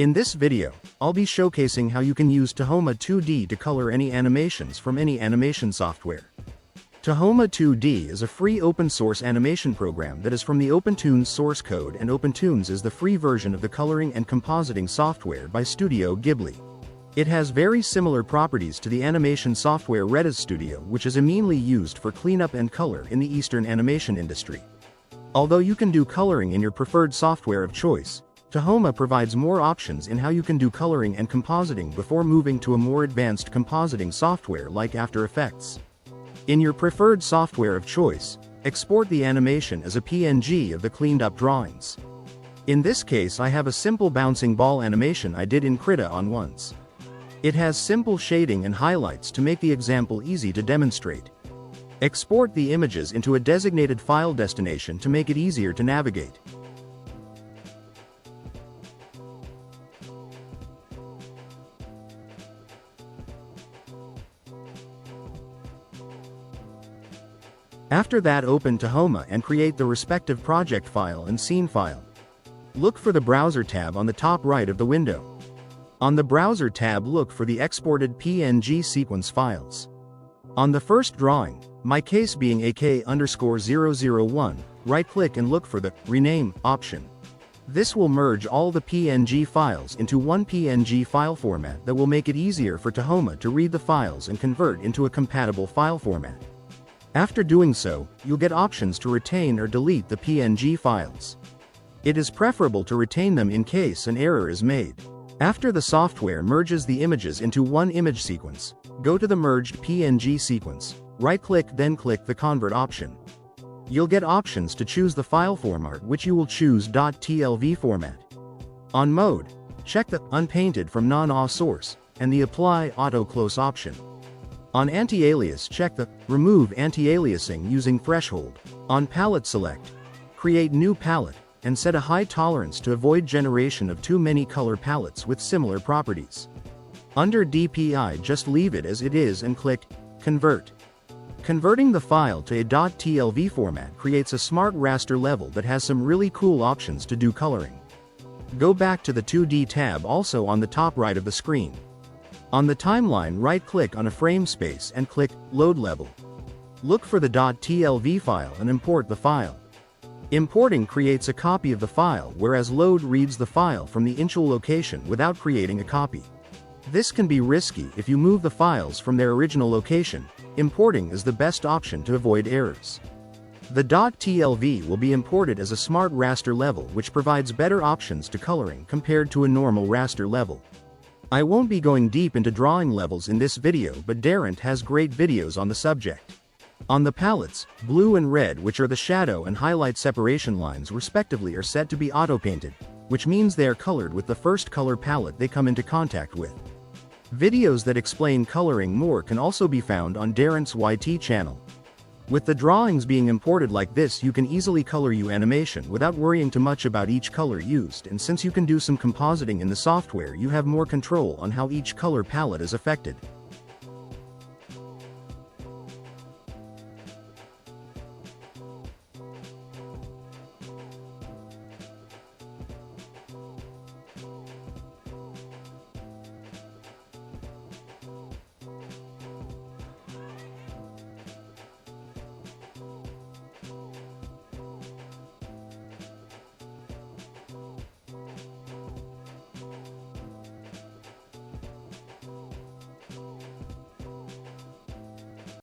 In this video, I'll be showcasing how you can use Tahoma2D to color any animations from any animation software. Tahoma2D is a free open-source animation program that is from the OpenToonz source code, and OpenToonz is the free version of the coloring and compositing software by Studio Ghibli. It has very similar properties to the animation software Retas Studio, which is mainly used for cleanup and color in the Eastern animation industry. Although you can do coloring in your preferred software of choice, Tahoma provides more options in how you can do coloring and compositing before moving to a more advanced compositing software like After Effects. In your preferred software of choice, export the animation as a PNG of the cleaned up drawings. In this case, I have a simple bouncing ball animation I did in Krita on once. It has simple shading and highlights to make the example easy to demonstrate. Export the images into a designated file destination to make it easier to navigate. After that, open Tahoma and create the respective project file and scene file. Look for the Browser tab on the top right of the window. On the Browser tab, look for the exported PNG sequence files. On the first drawing, my case being AK_001, right-click and look for the Rename option. This will merge all the PNG files into one PNG file format that will make it easier for Tahoma to read the files and convert into a compatible file format. After doing so, you'll get options to retain or delete the PNG files. It is preferable to retain them in case an error is made. After the software merges the images into one image sequence, go to the merged PNG sequence, right-click, then click the Convert option. You'll get options to choose the file format, which you will choose .tlv format. On Mode, check the Unpainted from Non-AW source, and the Apply Auto Close option. On Anti-Alias, check the Remove Anti-Aliasing using Threshold. On Palette, select Create New Palette, and set a high tolerance to avoid generation of too many color palettes with similar properties. Under DPI, just leave it as it is and click Convert. Converting the file to a .tlv format creates a smart raster level that has some really cool options to do coloring. Go back to the 2D tab also on the top right of the screen. On the timeline, right-click on a frame space and click Load Level. Look for the .tlv file and import the file. Importing creates a copy of the file, whereas Load reads the file from the initial location without creating a copy. This can be risky if you move the files from their original location. Importing is the best option to avoid errors. The .tlv will be imported as a smart raster level, which provides better options to coloring compared to a normal raster level. I won't be going deep into drawing levels in this video, but Darren has great videos on the subject. On the palettes, blue and red, which are the shadow and highlight separation lines respectively, are set to be auto-painted, which means they are colored with the first color palette they come into contact with. Videos that explain coloring more can also be found on Darren's YT channel. With the drawings being imported like this, you can easily color your animation without worrying too much about each color used, and since you can do some compositing in the software, you have more control on how each color palette is affected.